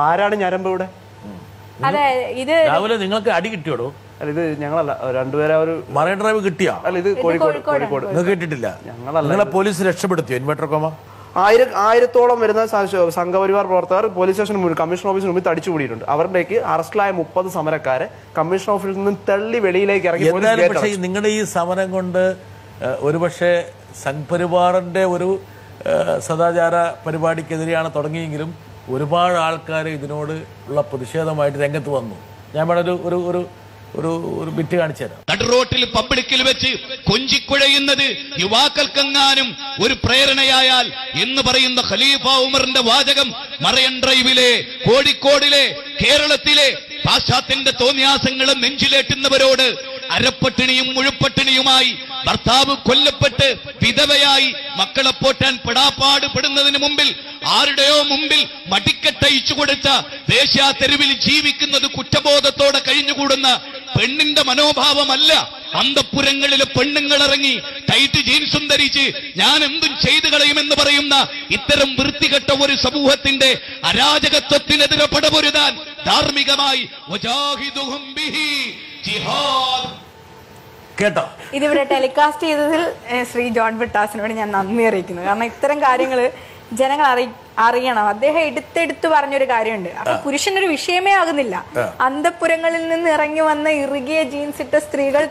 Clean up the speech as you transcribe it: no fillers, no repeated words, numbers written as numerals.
ആരാണ് ഞരമ്പ് ഇവിടെ? രാവിലെ നിങ്ങൾക്ക് അടി കിട്ടിയോടോ? അല്ല, ഇത് ഞങ്ങളല്ല, രണ്ടുപേരെ ഒരു മറൈൻ ഡ്രൈവ് കിട്ടിയാ? അല്ല, ഇത് കോഴിക്കോട്. നിങ്ങൾക്ക് കിട്ടിയിട്ടില്ല? നിങ്ങളെ പോലീസ് രക്ഷപ്പെടുത്തിയോ ഇൻവെർട്ടർ കോമ? ആയിരത്തോളം വരുന്ന സംഘപരിവാർ പ്രവർത്തകർ പോലീസ് സ്റ്റേഷന് മുന്നിൽ, കമ്മീഷൻ ഓഫീസിന് മുമ്പിൽ തടിച്ചുകൂടിയിട്ടുണ്ട്. അവരുടേക്ക് അറസ്റ്റിലായ 30 സമരക്കാരെ കമ്മീഷൻ ഓഫീസിൽ നിന്നും തള്ളി വെളിയിലേക്ക് ഇറങ്ങി. പക്ഷേ നിങ്ങളുടെ ഈ സമരം കൊണ്ട് ഒരുപക്ഷെ സംഘപരിവാറിന്റെ ഒരു സദാചാര പരിപാടിക്കെതിരെയാണ് തുടങ്ങിയെങ്കിലും ഒരുപാട് ആൾക്കാർ ഇതിനോട് ഉള്ള പ്രതിഷേധമായിട്ട് രംഗത്ത് വന്നു. ഞാൻ വേണം ഒരു ബിറ്റ് കാണിച്ചു തരാം. നടുറോട്ടിൽ പബ്ലിക്കിൽ വെച്ച് കൊഞ്ചിക്കുഴയുന്നത് യുവാക്കൾക്കെങ്ങാനും ഒരു പ്രേരണയായാൽ എന്ന് പറയുന്ന ഖലീഫ ഉമറിന്റെ വാചകം മറൈൻ ഡ്രൈവിലെ, കോഴിക്കോടിലെ, കേരളത്തിലെ പാശ്ചാത്യന്റെ തോന്നിയാസങ്ങളും നെഞ്ചിലേറ്റുന്നവരോട് അരപ്പട്ടിണിയും മുഴുപ്പട്ടിണിയുമായി ഭർത്താവ് കൊല്ലപ്പെട്ട് വിധവയായി മക്കളെ പോറ്റാൻ പെടാപ്പാട് പെടുന്നതിന് മുമ്പിൽ ആരുടെയോ മുമ്പിൽ മടിക്കട്ടയിച്ചു കൊടുത്ത ദേശീയ തെരുവിൽ ജീവിക്കുന്നത് കുറ്റബോധത്തോടെ കഴിഞ്ഞുകൂടുന്ന പെണ്ണിന്റെ മനോഭാവമല്ല. അന്തഃപുരങ്ങളിലെ പെണ്ണുങ്ങൾ ഇറങ്ങി ടൈറ്റ് ജീൻസും ധരിച്ച് ഞാൻ എന്തും ചെയ്തു കളയുമെന്ന് പറയുന്ന ഇത്തരം വൃത്തികെട്ട ഒരു സമൂഹത്തിന്റെ അരാജകത്വത്തിനെതിരെ പടപൊരുതാൻ ധാർമ്മികമായി കേട്ടോ? ഇതിവിടെ ടെലികാസ്റ്റ് ചെയ്തതിൽ ശ്രീ ജോൺ ബ്രിട്ടാസിനോട് ഞാൻ നന്ദി അറിയിക്കുന്നു. കാരണം ഇത്തരം കാര്യങ്ങൾ ജനങ്ങൾ അറിയണം. അദ്ദേഹം എടുത്തെടുത്ത് പറഞ്ഞൊരു കാര്യമുണ്ട്. അപ്പൊ പുരുഷനൊരു വിഷയമേ ആകുന്നില്ല. അന്തഃപുരങ്ങളിൽ നിന്ന് ഇറങ്ങി വന്ന ഇറുകിയ ജീൻസ് ഇട്ട സ്ത്രീകൾ